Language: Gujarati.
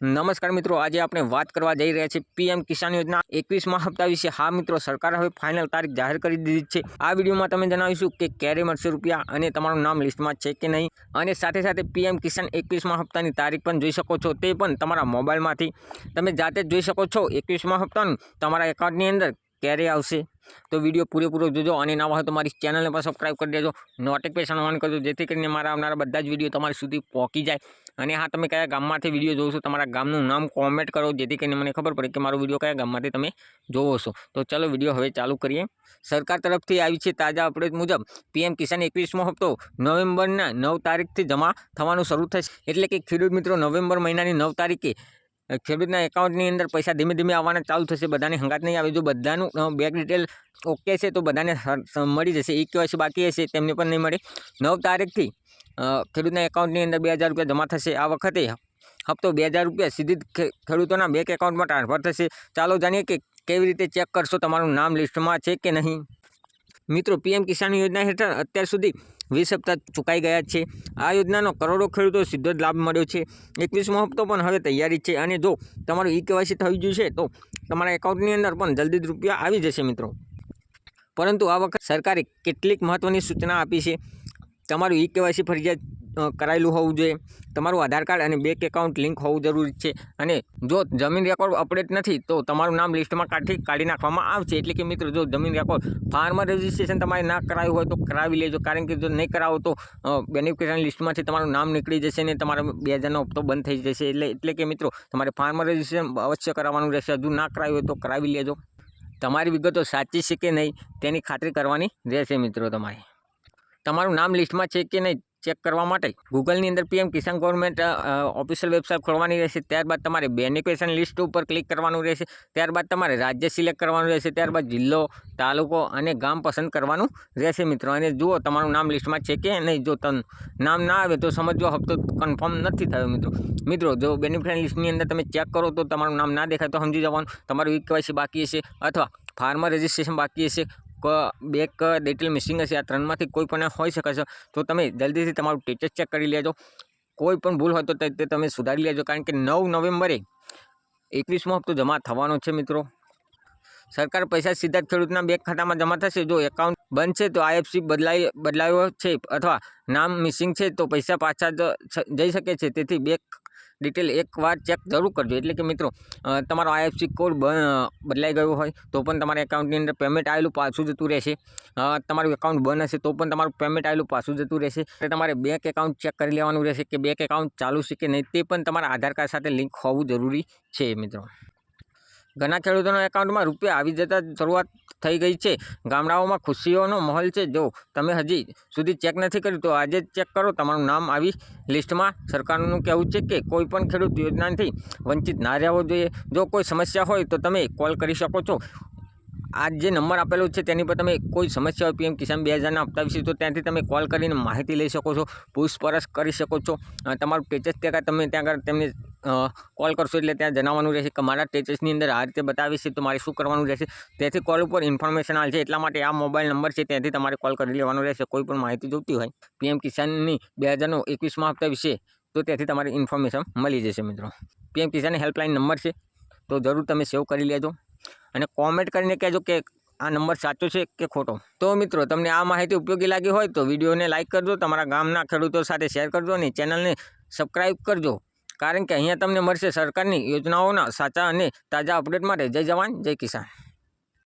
નમસ્કાર મિત્રો, આજે આપણે વાત કરવા જઈ રહ્યા છીએ પીએમ કિસાન યોજના 21મા હપ્તા વિશે। હા મિત્રો, સરકારે હવે ફાઇનલ તારીખ જાહેર કરી દીધી છે। આ વિડીયોમાં તમે જણાવીશું કે ક્યારે મળશે રૂપિયા અને તમારું નામ લિસ્ટમાં છે કે નહીં, અને સાથે સાથે પીએમ કિસાન 21મા હપ્તાની તારીખ પણ જોઈ શકો છો, તે પણ તમારા મોબાઈલમાંથી તમે જાતે જ જોઈ શકો છો। 21મા હપ્તાનું તમારા એકાઉન્ટની અંદર ક્યારે આવશે, તો વિડીયો પૂરેપૂરો જોજો અને નવા હોય તો મારી ચેનલને પણ સબસ્ક્રાઈબ કરી દેજો, નોટિફિકેશન ઓન કરજો, જેથી કરીને મારા આવનારા બધા જ વિડીયો તમારી સુધી પહોંચી જાય। અને હા, તમે કયા ગામમાંથી વિડીયો જોવો છો, તમારા ગામનું નામ કોમેન્ટ કરો, જેથી કરીને મને ખબર પડે કે મારો વિડીયો કયા ગામમાંથી તમે જોવો છો। તો ચાલો વિડીયો હવે ચાલુ કરીએ। સરકાર તરફથી આવી છે તાજા અપડેટ મુજબ પીએમ કિસાન 21મો હપ્તો નવેમ્બરના 9 તારીખથી જમા થવાનું શરૂ થશે। એટલે કે ખેડૂત મિત્રો, નવેમ્બર મહિનાની 9 તારીખે ખેડૂતના એકાઉન્ટની અંદર પૈસા ધીમે ધીમે આવવાના ચાલુ થશે। બધાની હંગાત નહીં આવે। જો બધાનું બેંક ડિટેલ ઓકે છે તો બધાને મળી જશે। એક કેવાયસી બાકી હશે તેમને પણ નહીં મળે। 9 તારીખથી ખેડૂતના એકાઉન્ટની અંદર 2000 રૂપિયા જમા થશે। આ વખતે હપ્તો 2000 રૂપિયા સીધી ખેડૂતોના બેંક એકાઉન્ટમાં ટ્રાન્સફર થશે। ચાલો જાણીએ કે કેવી રીતે ચેક કરશો તમારું નામ લિસ્ટમાં છે કે નહીં। મિત્રો, પીએમ કિસાન યોજના હેઠળ અત્યાર સુધી 20 હપ્તા ચૂકાઈ ગયા છે। આ યોજનાનો કરોડો ખેડૂતો સીધો જ લાભ મળ્યો છે। 21મો હપ્તો પણ હવે તૈયારી છે, અને જો તમારું કેવાયસી થઈ ગયું છે તો તમારા એકાઉન્ટની અંદર પણ જલ્દી જ રૂપિયા આવી જશે મિત્રો। પરંતુ આ વખત સરકારે કેટલીક મહત્ત્વની સૂચના આપી છે। તમારું કેવાયસી ફરજિયાત કરાયેલું હોવું જોઈએ, તમારું આધાર કાર્ડ અને બેંક એકાઉન્ટ લિંક હોવું જરૂરી છે, અને જો જમીન રેકોર્ડ અપડેટ નથી તો તમારું નામ લિસ્ટમાં કાઢી નાખવામાં આવશે। એટલે કે મિત્રો, જો જમીન રેકોર્ડ ફાર્મર રજિસ્ટ્રેશન તમારે ના કરાવ્યું હોય તો કરાવી લેજો, કારણ કે જો નહીં કરાવો તો બેનિફિશિયરી લિસ્ટમાંથી તમારું નામ નીકળી જશે અને તમારો 2000નો હપ્તો બંધ થઈ જશે। એટલે કે મિત્રો, તમારે ફાર્મર રજિસ્ટ્રેશન અવશ્ય કરાવવાનું રહેશે। હજુ ના કરાવ્યું હોય તો કરાવી લેજો। તમારી વિગતો સાચી છે કે નહીં તેની ખાતરી કરવાની રહેશે મિત્રો। તમારું નામ લિસ્ટમાં છે કે નહીં ચેક કરવા માટે ગૂગલની અંદર પીએમ કિસાન ગવર્મેન્ટ ઓફિશિયલ વેબસાઇટ ખોલવાની રહેશે। ત્યારબાદ તમારે બેનિફિશિયરી લિસ્ટ ઉપર ક્લિક કરવાનું રહેશે। ત્યારબાદ તમારે રાજ્ય સિલેક્ટ કરવાનું રહેશે। ત્યારબાદ જિલ્લો, તાલુકો અને ગામ પસંદ કરવાનું રહેશે મિત્રો। અને જુઓ તમારું નામ લિસ્ટમાં છે કે નહીં। જો નામ ના આવે તો સમજો હપ્તો કન્ફર્મ નથી થયો મિત્રો। જો બેનિફિશિયરી લિસ્ટની અંદર તમે ચેક કરો તો તમારું નામ ના દેખાય તો સમજી જવાનું તમારું કેવાયસી બાકી હશે, અથવા ફાર્મર રજિસ્ટ્રેશન બાકી હશે, બેંક ડિટેલ મિસિંગ હશે। આ ત્રણમાંથી કોઈ પણ હોઈ શકે છે। તો તમે જલ્દીથી તમારું સ્ટેટસ ચેક કરી લેજો। કોઈ પણ ભૂલ હોય તો તે તમે સુધારી લેજો, કારણ કે 9 નવેમ્બરે 21મો હપ્તો જમા થવાનો છે મિત્રો। સરકાર પૈસા સીધા જ ખેડૂતના બેંક ખાતામાં જમા થશે। જો એકાઉન્ટ બંધ છે તો આઈએફએસસી બદલાયો છે અથવા નામ મિસિંગ છે તો પૈસા પાછા જઈ શકે છે। તેથી બેંક ડિટેલ એકવાર ચેક જરૂર કરજો। એટલે કે મિત્રો, તમારો આઈએફએસસી કોડ બદલાઈ ગયો હોય તો પણ તમારા એકાઉન્ટની અંદર પેમેન્ટ આવેલું પાછું જતું રહેશે। તમારું એકાઉન્ટ બંધ હશે તો પણ તમારું પેમેન્ટ આવેલું પાછું જતું રહેશે। એટલે તમારે બેંક એકાઉન્ટ ચેક કરી લેવાનું રહેશે કે બેંક એકાઉન્ટ ચાલુ છે કે નહીં, તે પણ તમારા આધાર કાર્ડ સાથે લિંક હોવું જરૂરી છે મિત્રો। ઘણા ખેડૂતોના એકાઉન્ટમાં રૂપિયા આવી જતા શરૂઆત થઈ ગઈ છે। ગામડાઓમાં ખુશીઓનો માહોલ છે। જો તમે હજી સુધી ચેક નથી કર્યું તો આજે જ ચેક કરો, તમારું નામ આવી લિસ્ટમાં। સરકારનું કહેવું છે કે કોઈ પણ ખેડૂત યોજનાથી વંચિત ના રહેવો જોઈએ। જો કોઈ સમસ્યા હોય તો તમે કોલ કરી શકો છો। આ જે નંબર આપેલો છે તેની પર તમે કોઈ સમસ્યા હોય પીએમ કિસાન 2000ના હપ્તા વિશે તો ત્યાંથી તમે કોલ કરીને માહિતી લઈ શકો છો, પૂછપરછ કરી શકો છો। તમારું સ્ટેટસ ત્યાં તમે ત્યાં આગળ તેમને કોલ કરશો એટલે ત્યાં જણાવવાનું રહેશે કે મારા સ્ટેટસની અંદર આ રીતે બતાવે છે તો મારે શું કરવાનું રહેશે। તેથી કોલ ઉપર ઇન્ફોર્મેશન આવે છે, એટલા માટે આ મોબાઈલ નંબર છે ત્યાંથી તમારે કોલ કરી લેવાનો રહેશે। કોઈ પણ માહિતી જોઈતી હોય પીએમ કિસાનની 2000નો 21મા હપ્તા વિશે તો ત્યાંથી તમારી ઇન્ફોર્મેશન મળી જશે મિત્રો। પીએમ કિસાનની હેલ્પલાઇન નંબર છે તો જરૂર તમે સેવ કરી લેજો, અને કોમેન્ટ કરીને કહેજો કે આ નંબર સાચો છે કે ખોટો। તો મિત્રો, તમને આ માહિતી ઉપયોગી લાગી હોય તો વિડીયોને લાઇક કરજો, તમારા ગામના ખેડૂતો સાથે શેર કરજો અને ચેનલને સબસ્ક્રાઈબ કરજો, કારણ કે અહીંયા તમને મળશે સરકારની યોજનાઓના સાચા અને તાજા અપડેટ માટે। જય જવાન, જય કિસાન।